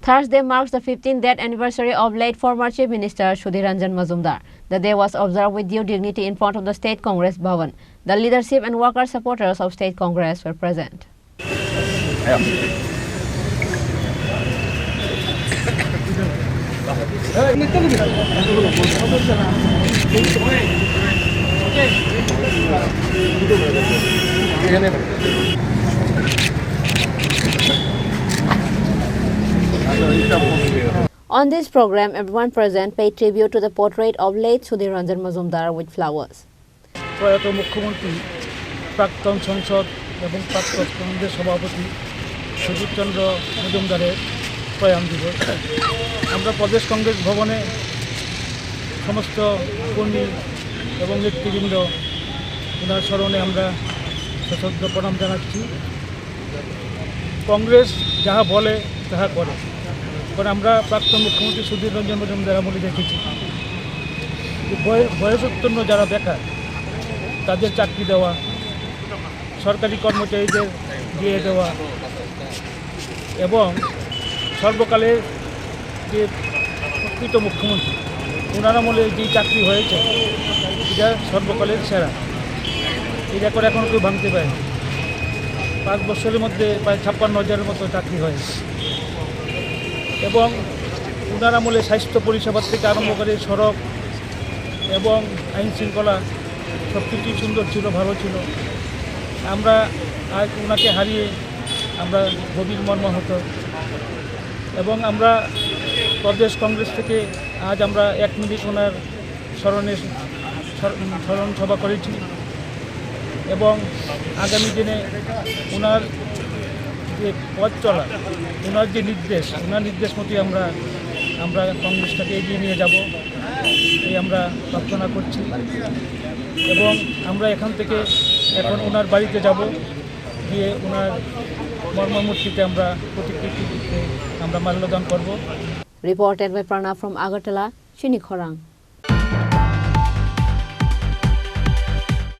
Thursday marks the 15th death anniversary of late former Chief Minister Sudhir Ranjan Majumdar. The day was observed with due dignity in front of the State Congress Bhavan. The leadership and worker supporters of State Congress were present. On this program, everyone present paid tribute to the portrait of late Sudhir Ranjan Majumdar with flowers. প্রয়াত মুখ্যমন্ত্রী প্রাক্তন সংসদ এবং প্রাক্তন কংগ্রেস সভাপতি সুধীর চন্দ্র মজুমদারের প্রয়াণ দিবস। আমরা প্রদেশ কংগ্রেস ভবনে সমস্ত কর্মী এবং নেতৃবৃন্দ ওনার স্মরণে আমরা সশ্রদ্ধ প্রণাম জানাচ্ছি। কংগ্রেস যাহা বলে তাহা করে, কারণ আমরা প্রাক্তন মুখ্যমন্ত্রী সুধীর রঞ্জন মজুমদার আমলে দেখেছি বয়সোত্তীর্ণ যারা বেকার তাদের চাকরি দেওয়া, সরকারি কর্মচারীদের দিয়ে দেওয়া এবং সর্বকালের যে প্রকৃত মুখ্যমন্ত্রী ওনার আমলে যে চাকরি হয়েছে এটা সর্বকালের সেরা। এই রেকর্ড এখন কেউ ভাঙতে পারে। 5 বছরের মধ্যে প্রায় 56,000-এর মতো চাকরি হয়েছে এবং ওনার আমলে স্বাস্থ্য পরিষেবার থেকে আরম্ভ করে সড়ক এবং আইন শৃঙ্খলা সব কিছুই সুন্দর ছিল, ভালো ছিল। আমরা আজ ওনাকে হারিয়ে আমরা গভীর মর্মাহত এবং আমরা প্রদেশ কংগ্রেস থেকে আজ আমরা 1 মিনিট ওনার স্মরণ সভা করেছি এবং আগামী দিনে ওনার যে পথ চলা, ওনার যে নির্দেশ, ওনার নির্দেশ মতো আমরা কংগ্রেসটাকে এগিয়ে নিয়ে যাব এই আমরা প্রার্থনা করছি এবং আমরা এখান থেকে এখন ওনার বাড়িতে যাব, গিয়ে ওনার মর্মমূর্তিতে আমরা প্রতিকৃতিতে আমরা মাল্যদান করব। Reported by Pranav from Agartala, Chini Khorang.